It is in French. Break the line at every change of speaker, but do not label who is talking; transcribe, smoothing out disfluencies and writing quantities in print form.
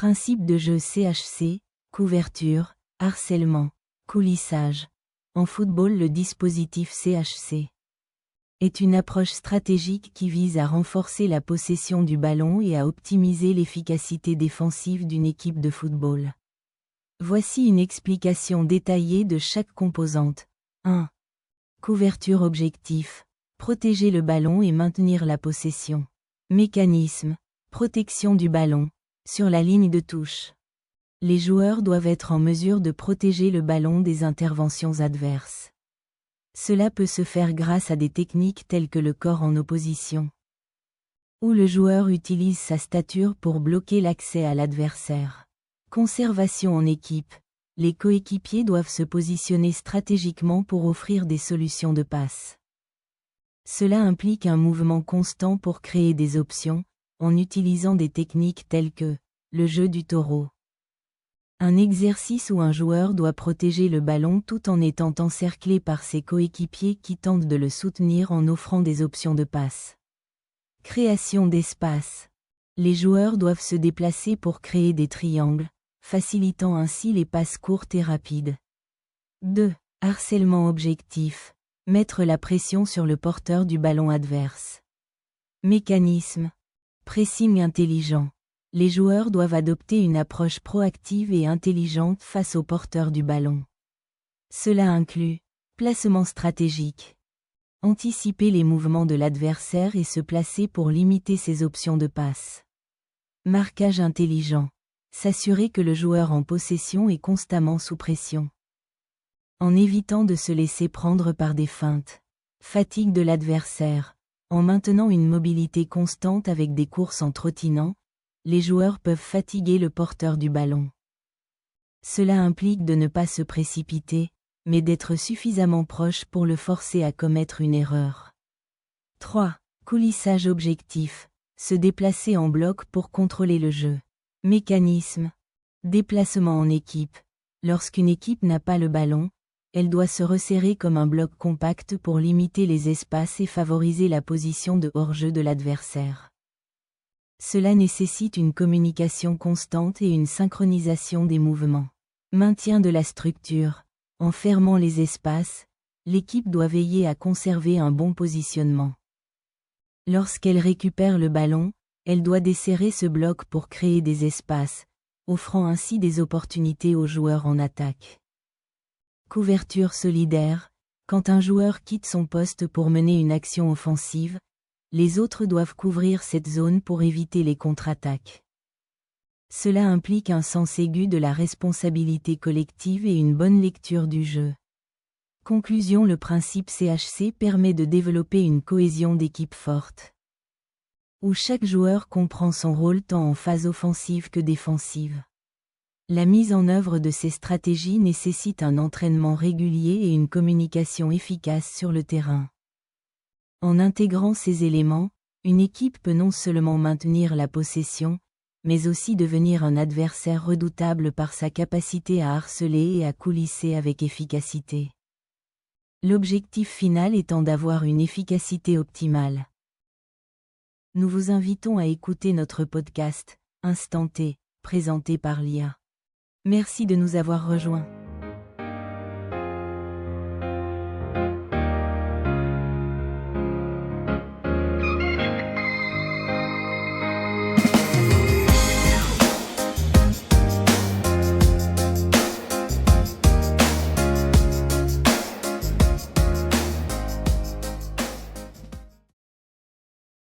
Principe de jeu CHC, couverture, harcèlement, coulissage. En football, le dispositif CHC est une approche stratégique qui vise à renforcer la possession du ballon et à optimiser l'efficacité défensive d'une équipe de football. Voici une explication détaillée de chaque composante. 1. Couverture objectif. Protéger le ballon et maintenir la possession. Mécanisme. Protection du ballon. Sur la ligne de touche. Les joueurs doivent être en mesure de protéger le ballon des interventions adverses. Cela peut se faire grâce à des techniques telles que le corps en opposition, où le joueur utilise sa stature pour bloquer l'accès à l'adversaire. Conservation en équipe. Les coéquipiers doivent se positionner stratégiquement pour offrir des solutions de passe. Cela implique un mouvement constant pour créer des options, en utilisant des techniques telles que le jeu du taureau. Un exercice où un joueur doit protéger le ballon tout en étant encerclé par ses coéquipiers qui tentent de le soutenir en offrant des options de passe. Création d'espace. Les joueurs doivent se déplacer pour créer des triangles, facilitant ainsi les passes courtes et rapides. 2. Harcèlement objectif. Mettre la pression sur le porteur du ballon adverse. Mécanisme. Pressing intelligent. Les joueurs doivent adopter une approche proactive et intelligente face au porteur du ballon. Cela inclut placement stratégique. Anticiper les mouvements de l'adversaire et se placer pour limiter ses options de passe. Marquage intelligent. S'assurer que le joueur en possession est constamment sous pression, en évitant de se laisser prendre par des feintes. Fatigue de l'adversaire. En maintenant une mobilité constante avec des courses en trottinant, les joueurs peuvent fatiguer le porteur du ballon. Cela implique de ne pas se précipiter, mais d'être suffisamment proche pour le forcer à commettre une erreur. 3. Coulissage objectif. Se déplacer en bloc pour contrôler le jeu. Mécanisme. Déplacement en équipe. Lorsqu'une équipe n'a pas le ballon, elle doit se resserrer comme un bloc compact pour limiter les espaces et favoriser la position de hors-jeu de l'adversaire. Cela nécessite une communication constante et une synchronisation des mouvements. Maintien de la structure. En fermant les espaces, l'équipe doit veiller à conserver un bon positionnement. Lorsqu'elle récupère le ballon, elle doit desserrer ce bloc pour créer des espaces, offrant ainsi des opportunités aux joueurs en attaque. Couverture solidaire. Quand un joueur quitte son poste pour mener une action offensive, les autres doivent couvrir cette zone pour éviter les contre-attaques. Cela implique un sens aigu de la responsabilité collective et une bonne lecture du jeu. Conclusion. Le principe CHC permet de développer une cohésion d'équipe forte, où chaque joueur comprend son rôle tant en phase offensive que défensive. La mise en œuvre de ces stratégies nécessite un entraînement régulier et une communication efficace sur le terrain. En intégrant ces éléments, une équipe peut non seulement maintenir la possession, mais aussi devenir un adversaire redoutable par sa capacité à harceler et à coulisser avec efficacité. L'objectif final étant d'avoir une efficacité optimale. Nous vous invitons à écouter notre podcast, Instant T, présenté par l'IA. Merci de nous avoir rejoints.